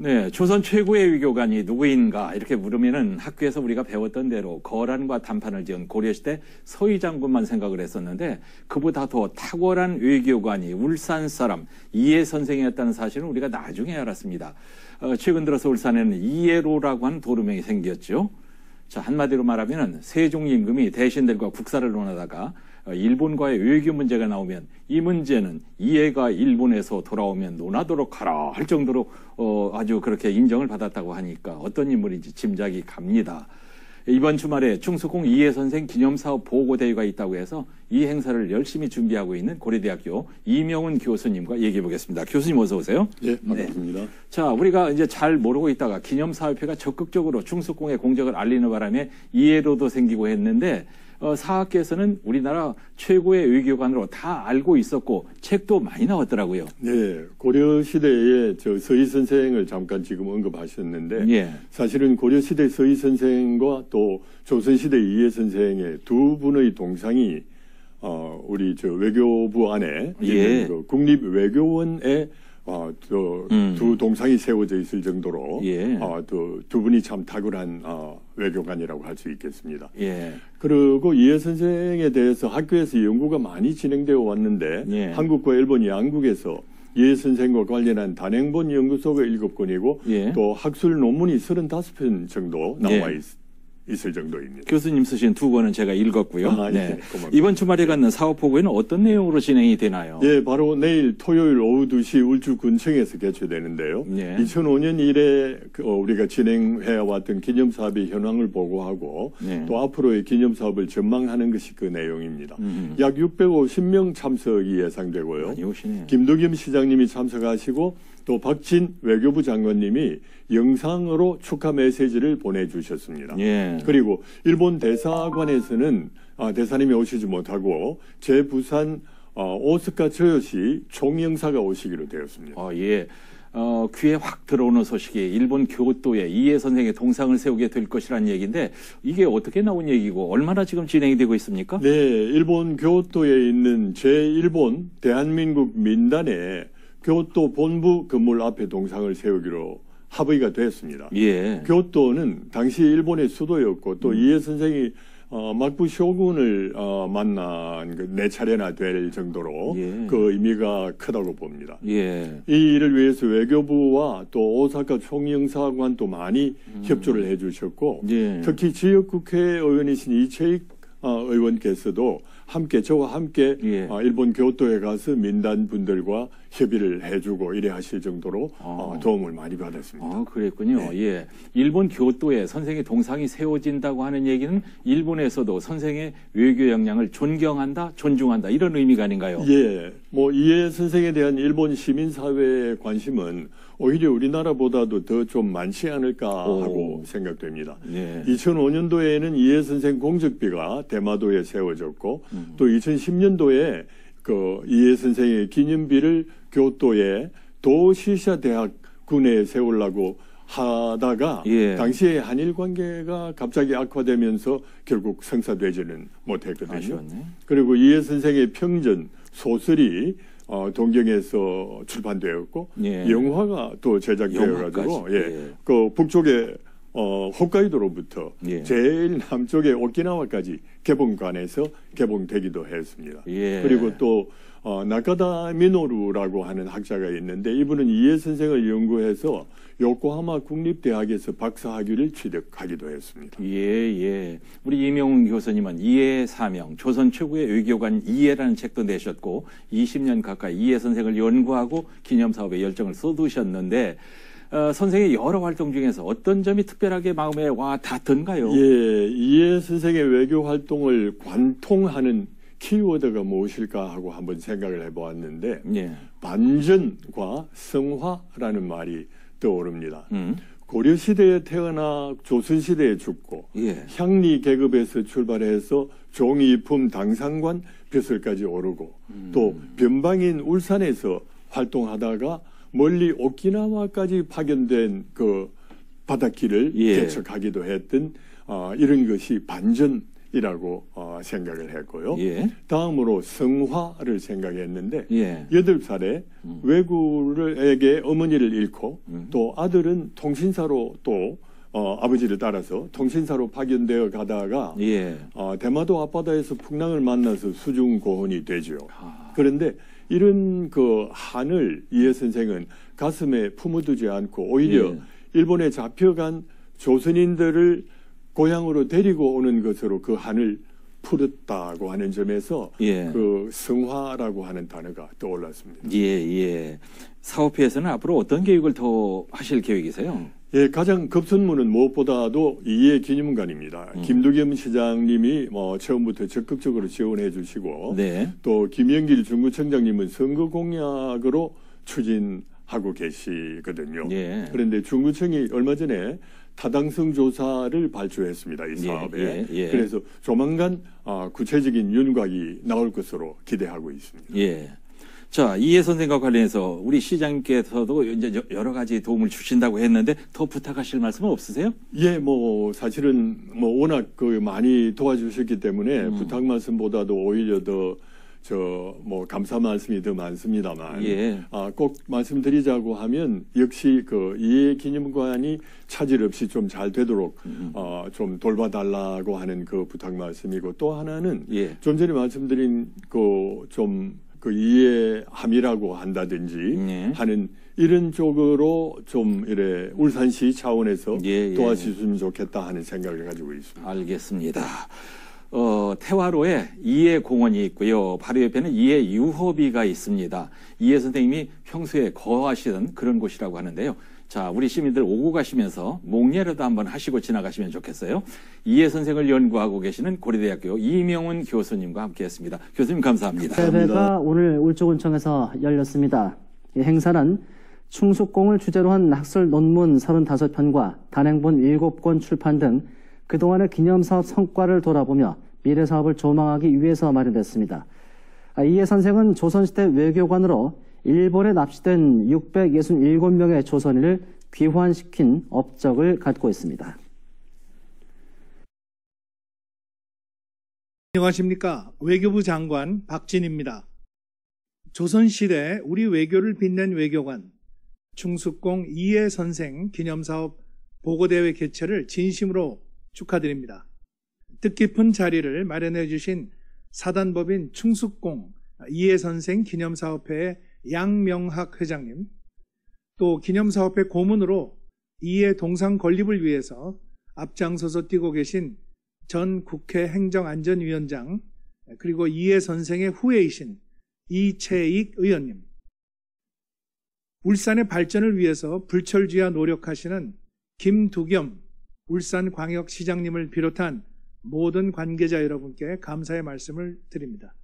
네, 조선 최고의 외교관이 누구인가 이렇게 물으면은 학교에서 우리가 배웠던 대로 거란과 단판을 지은 고려시대 서희 장군만 생각을 했었는데 그보다 더 탁월한 외교관이 울산 사람 이해 선생이었다는 사실은 우리가 나중에 알았습니다. 최근 들어서 울산에는 이해로라고 하는 도루명이 생겼죠. 자, 한마디로 말하면은 세종 임금이 대신들과 국사를 논하다가 일본과의 외교 문제가 나오면 이 문제는 이해가 일본에서 돌아오면 논하도록 하라 할 정도로 아주 그렇게 인정을 받았다고 하니까 어떤 인물인지 짐작이 갑니다. 이번 주말에 충수공 이해 선생 기념사업 보고대회가 있다고 해서 이 행사를 열심히 준비하고 있는 고려대학교 이명훈 교수님과 얘기해 보겠습니다. 교수님 어서 오세요. 네, 반갑습니다. 네. 자, 우리가 이제 잘 모르고 있다가 기념사업회가 적극적으로 충수공의 공적을 알리는 바람에 이해로도 생기고 했는데 사학계에서는 우리나라 최고의 외교관으로 다 알고 있었고 책도 많이 나왔더라고요. 네, 고려시대의 서희 선생을 잠깐 지금 언급하셨는데 예. 사실은 고려시대 서희 선생과 또 조선시대 이해 선생의 두 분의 동상이 우리 외교부 안에 예. 그 국립외교원에 두 동상이 세워져 있을 정도로 예. 두 분이 참 탁월한 외교관이라고 할 수 있겠습니다. 예. 그리고 이해 선생에 대해서 학교에서 연구가 많이 진행되어 왔는데 예. 한국과 일본 양국에서 이해 선생과 관련한 단행본 연구소가 7권이고 예. 또 학술 논문이 35편 정도 나와 있을 정도입니다. 교수님 쓰신 두 권은 제가 읽었고요. 네. 이번 주말에 갖는 사업보고회는 어떤 내용으로 진행이 되나요? 예, 바로 내일 토요일 오후 2시 울주군청에서 개최되는데요. 예. 2005년 이래 우리가 진행해왔던 기념사업의 현황을 보고하고 예. 또 앞으로의 기념사업을 전망하는 것이 그 내용입니다. 약 650명 참석이 예상되고요. 많이 오시네요. 김덕임 시장님이 참석하시고 또 박진 외교부 장관님이 영상으로 축하 메시지를 보내주셨습니다. 예. 그리고 일본 대사관에서는 대사님이 오시지 못하고 제부산 오스카 저요시 총영사가 오시기로 되었습니다. 예. 귀에 확 들어오는 소식이 일본 교토에 이해 선생의 동상을 세우게 될 것이라는 얘기인데 이게 어떻게 나온 얘기고 얼마나 지금 진행이 되고 있습니까? 네, 일본 교토에 있는 제1본 대한민국 민단에 교토 본부 건물 앞에 동상을 세우기로 합의가 됐습니다. 예. 교토는 당시 일본의 수도였고 또 이해 선생이 막부 쇼군을 만난 네 차례나 될 정도로 예. 그 의미가 크다고 봅니다. 예. 이 일을 위해서 외교부와 또 오사카 총영사관도 많이 협조를 해주셨고 예. 특히 지역국회의원이신 이채익 의원께서도 함께 저와 함께 예. 일본 교토에 가서 민단 분들과 협의를 해주고 이래 하실 정도로 도움을 많이 받았습니다. 그랬군요. 네. 예. 일본 교토에 선생의 동상이 세워진다고 하는 얘기는 일본에서도 선생의 외교 역량을 존경한다, 존중한다 이런 의미가 아닌가요? 예. 이해 선생에 대한 일본 시민사회의 관심은 오히려 우리나라보다도 더 좀 많지 않을까 하고 생각됩니다. 예. 2005년도에는 이해 선생 공적비가 대마도에 세워졌고 또 2010년도에 그 이해 선생의 기념비를 교토의 도시샤 대학 군에 세우려고 하다가 예. 당시에 한일 관계가 갑자기 악화되면서 결국 성사되지는 못했거든요. 아쉬웠네. 그리고 이해 선생의 평전 소설이 동경에서 출판되었고 예. 영화가 또 제작되어가지고 그 북쪽에 홋카이도로부터 예. 제일 남쪽에 오키나와까지 개봉관에서 개봉되기도 했습니다. 예. 그리고 또 나카다 미노루라고 하는 학자가 있는데 이분은 이해 선생을 연구해서 요코하마 국립대학에서 박사학위를 취득하기도 했습니다. 예. 우리 이명훈 교수님은 이해 사명, 조선 최고의 외교관 이해라는 책도 내셨고 20년 가까이 이해 선생을 연구하고 기념사업에 열정을 쏟으셨는데 선생의 여러 활동 중에서 어떤 점이 특별하게 마음에 와 닿던가요? 예, 이해 선생의 외교 활동을 관통하는 키워드가 무엇일까 하고 한번 생각을 해보았는데 예. 반전과 성화라는 말이 떠오릅니다. 고려시대에 태어나 조선시대에 죽고 예. 향리 계급에서 출발해서 종이품 당상관 벼슬까지 오르고 또 변방인 울산에서 활동하다가 멀리 오키나와까지 파견된 그 바닷길을 예. 개척하기도 했던 이런 것이 반전 이라고 생각을 했고요. 예. 다음으로 성화를 생각했는데 예. 8살에 외구에게 어머니를 잃고 또 아들은 통신사로 또 아버지를 따라서 통신사로 파견되어 가다가 예. 대마도 앞바다에서 풍랑을 만나서 수중고혼이 되죠. 그런데 이런 그 한을 이해 선생은 가슴에 품어두지 않고 오히려 일본에 잡혀간 조선인들을 고향으로 데리고 오는 것으로 그 한을 풀었다고 하는 점에서 그 성화라고 하는 단어가 떠올랐습니다. 예. 사업회에서는 앞으로 어떤 계획을 더 하실 계획이세요? 예, 가장 급선무는 무엇보다도 이해 기념관입니다. 김두겸 시장님이 처음부터 적극적으로 지원해 주시고 또 김영길 중구청장님은 선거 공약으로 추진하고 계시거든요. 그런데 중구청이 얼마 전에 타당성 조사를 발주했습니다. 이 사업에. 그래서 조만간 구체적인 윤곽이 나올 것으로 기대하고 있습니다. 자, 이해 선생과 관련해서 우리 시장님께서도 이제 여러 가지 도움을 주신다고 했는데 더 부탁하실 말씀은 없으세요? 예, 사실은 워낙 많이 도와주셨기 때문에 부탁 말씀보다도 오히려 더 감사 말씀이 더 많습니다만, 꼭 말씀드리자고 하면 역시 그 이해 기념관이 차질 없이 좀 잘 되도록 좀 돌봐달라고 하는 그 부탁 말씀이고, 또 하나는 좀 전에 말씀드린 그 이해함이라고 한다든지 하는 이런 쪽으로 좀 이래 울산시 차원에서 도와주시면 좋겠다 하는 생각을 가지고 있습니다. 알겠습니다. 태화로에 이해 공원이 있고요. 바로 옆에는 이해 유허비가 있습니다. 이해 선생님이 평소에 거하시던 그런 곳이라고 하는데요. 자, 우리 시민들 오고 가시면서 목례라도 한번 하시고 지나가시면 좋겠어요. 이해 선생을 연구하고 계시는 고려대학교 이명훈 교수님과 함께했습니다. 교수님 감사합니다. 대회가 오늘 울주군청에서 열렸습니다. 이 행사는 충숙공을 주제로 한 학술 논문 35편과 단행본 7권 출판 등 그동안의 기념사업 성과를 돌아보며 미래 사업을 조망하기 위해서 마련됐습니다. 이해 선생은 조선시대 외교관으로 일본에 납치된 667명의 조선인을 귀환시킨 업적을 갖고 있습니다. 안녕하십니까. 외교부 장관 박진입니다. 조선시대 우리 외교를 빛낸 외교관 충숙공 이해 선생 기념사업 보고대회 개최를 진심으로 축하드립니다. 뜻깊은 자리를 마련해 주신 사단법인 충숙공 이해 선생 기념사업회의 양명학 회장님, 또 기념사업회 고문으로 이해 동상 건립을 위해서 앞장서서 뛰고 계신 전 국회 행정안전위원장, 그리고 이해 선생의 후예이신 이채익 의원님, 울산의 발전을 위해서 불철주야 노력하시는 김두겸 울산광역시장님을 비롯한 모든 관계자 여러분께 감사의 말씀을 드립니다.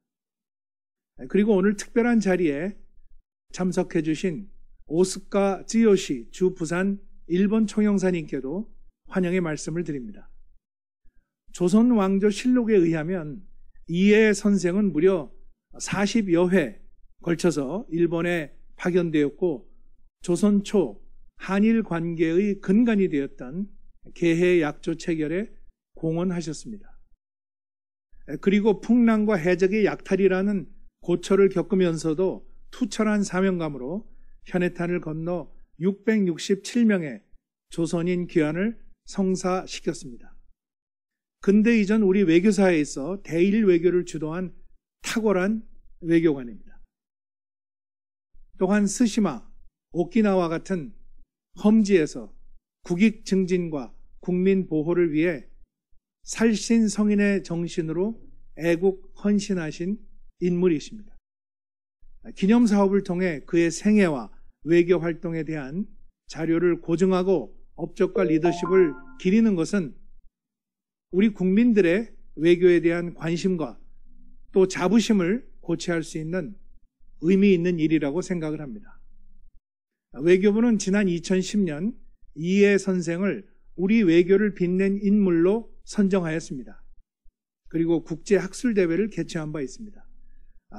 그리고 오늘 특별한 자리에 참석해 주신 오스카 쯔요시 주 부산 일본 총영사님께도 환영의 말씀을 드립니다. 조선 왕조 실록에 의하면 이해 선생은 무려 40여 회 걸쳐서 일본에 파견되었고 조선 초 한일 관계의 근간이 되었던 개해 약조 체결에 공헌하셨습니다. 그리고 풍랑과 해적의 약탈이라는 고초를 겪으면서도 투철한 사명감으로 현해탄을 건너 667명의 조선인 귀환을 성사시켰습니다. 근대 이전 우리 외교사에 있어 대일 외교를 주도한 탁월한 외교관입니다. 또한 스시마, 오키나와 같은 험지에서 국익 증진과 국민 보호를 위해 살신성인의 정신으로 애국 헌신하신 인물이십니다. 기념사업을 통해 그의 생애와 외교 활동에 대한 자료를 고증하고 업적과 리더십을 기리는 것은 우리 국민들의 외교에 대한 관심과 또 자부심을 고취할 수 있는 의미 있는 일이라고 생각을 합니다. 외교부는 지난 2010년 이해 선생을 우리 외교를 빛낸 인물로 선정하였습니다. 그리고 국제학술대회를 개최한 바 있습니다.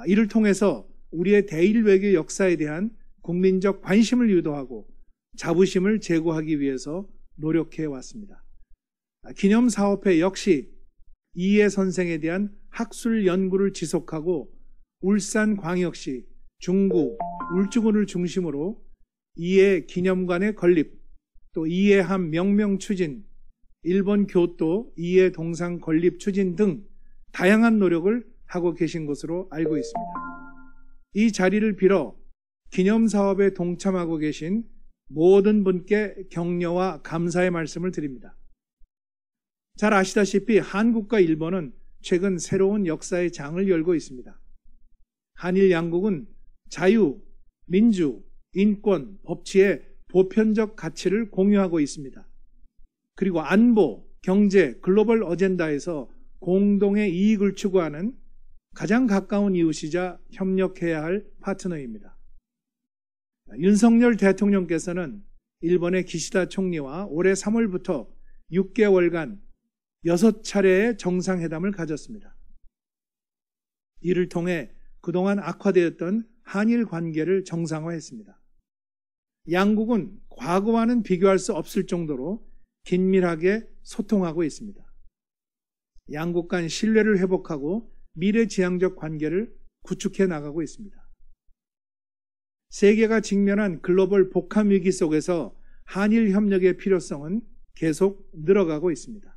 이를 통해서 우리의 대일 외교 역사에 대한 국민적 관심을 유도하고 자부심을 제고하기 위해서 노력해 왔습니다. 기념사업회 역시 이해 선생에 대한 학술 연구를 지속하고 울산광역시, 중구, 울주군을 중심으로 이해 기념관의 건립, 또 이해함 명명 추진, 일본 교토 이해 동상 건립 추진 등 다양한 노력을 하고 계신 것으로 알고 있습니다. 이 자리를 빌어 기념사업에 동참하고 계신 모든 분께 격려와 감사의 말씀을 드립니다. 잘 아시다시피 한국과 일본은 최근 새로운 역사의 장을 열고 있습니다. 한일 양국은 자유, 민주, 인권, 법치의 보편적 가치를 공유하고 있습니다. 그리고 안보, 경제, 글로벌 어젠다에서 공동의 이익을 추구하는 가장 가까운 이웃이자 협력해야 할 파트너입니다. 윤석열 대통령께서는 일본의 기시다 총리와 올해 3월부터 6개월간 6차례의 정상회담을 가졌습니다. 이를 통해 그동안 악화되었던 한일 관계를 정상화했습니다. 양국은 과거와는 비교할 수 없을 정도로 긴밀하게 소통하고 있습니다. 양국 간 신뢰를 회복하고 미래지향적 관계를 구축해 나가고 있습니다. 세계가 직면한 글로벌 복합 위기 속에서 한일 협력의 필요성은 계속 늘어가고 있습니다.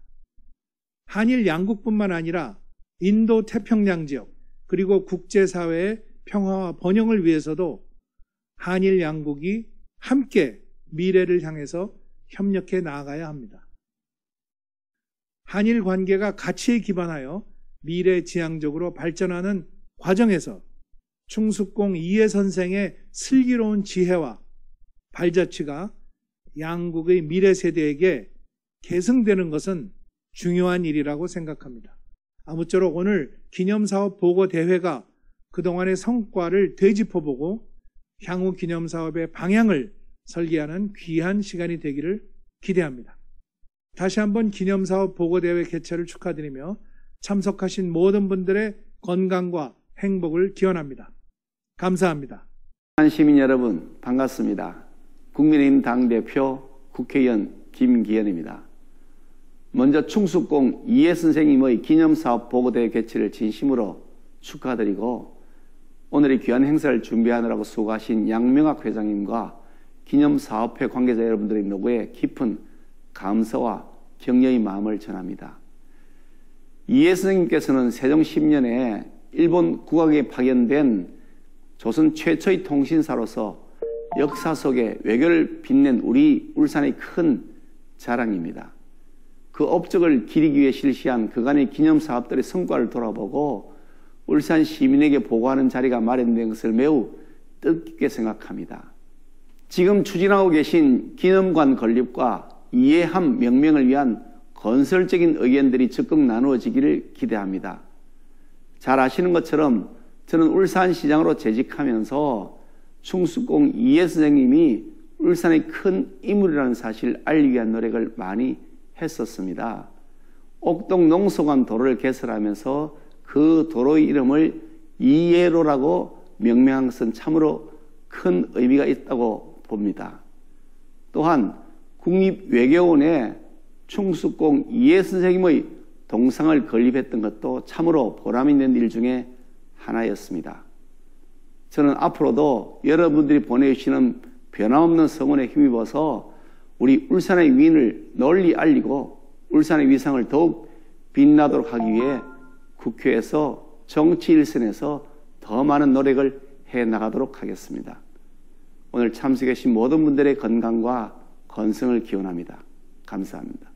한일 양국뿐만 아니라 인도 태평양 지역 그리고 국제사회의 평화와 번영을 위해서도 한일 양국이 함께 미래를 향해서 협력해 나아가야 합니다. 한일 관계가 가치에 기반하여 미래지향적으로 발전하는 과정에서 충숙공 이해 선생의 슬기로운 지혜와 발자취가 양국의 미래 세대에게 계승되는 것은 중요한 일이라고 생각합니다. 아무쪼록 오늘 기념사업 보고대회가 그동안의 성과를 되짚어보고 향후 기념사업의 방향을 설계하는 귀한 시간이 되기를 기대합니다. 다시 한번 기념사업 보고대회 개최를 축하드리며 참석하신 모든 분들의 건강과 행복을 기원합니다. 감사합니다. 시민 여러분 반갑습니다. 국민의힘 당대표 국회의원 김기현입니다. 먼저 충숙공 이해 선생님의 기념사업 보고대회 개최를 진심으로 축하드리고 오늘 이 귀한 행사를 준비하느라고 수고하신 양명학 회장님과 기념사업회 관계자 여러분들의 노고에 깊은 감사와 격려의 마음을 전합니다. 이해 선생님께서는 세종 10년에 일본 국왕에 파견된 조선 최초의 통신사로서 역사 속에 외교를 빛낸 우리 울산의 큰 자랑입니다. 그 업적을 기리기 위해 실시한 그간의 기념사업들의 성과를 돌아보고 울산 시민에게 보고하는 자리가 마련된 것을 매우 뜻깊게 생각합니다. 지금 추진하고 계신 기념관 건립과 이해함 명명을 위한 건설적인 의견들이 적극 나누어지기를 기대합니다. 잘 아시는 것처럼 저는 울산시장으로 재직하면서 충숙공 이해 선생님이 울산의 큰 인물이라는 사실을 알리기 위한 노력을 많이 했었습니다. 옥동 농소관 도로를 개설하면서 그 도로의 이름을 이해로라고 명명한 것은 참으로 큰 의미가 있다고 봅니다. 또한 국립외교원에 충숙공 이해 선생님의 동상을 건립했던 것도 참으로 보람 있는 일 중에 하나였습니다. 저는 앞으로도 여러분들이 보내주시는 변함없는 성원에 힘입어서 우리 울산의 위인을 널리 알리고 울산의 위상을 더욱 빛나도록 하기 위해 국회에서 정치 일선에서 더 많은 노력을 해나가도록 하겠습니다. 오늘 참석해 주신 모든 분들의 건강과 건승을 기원합니다. 감사합니다.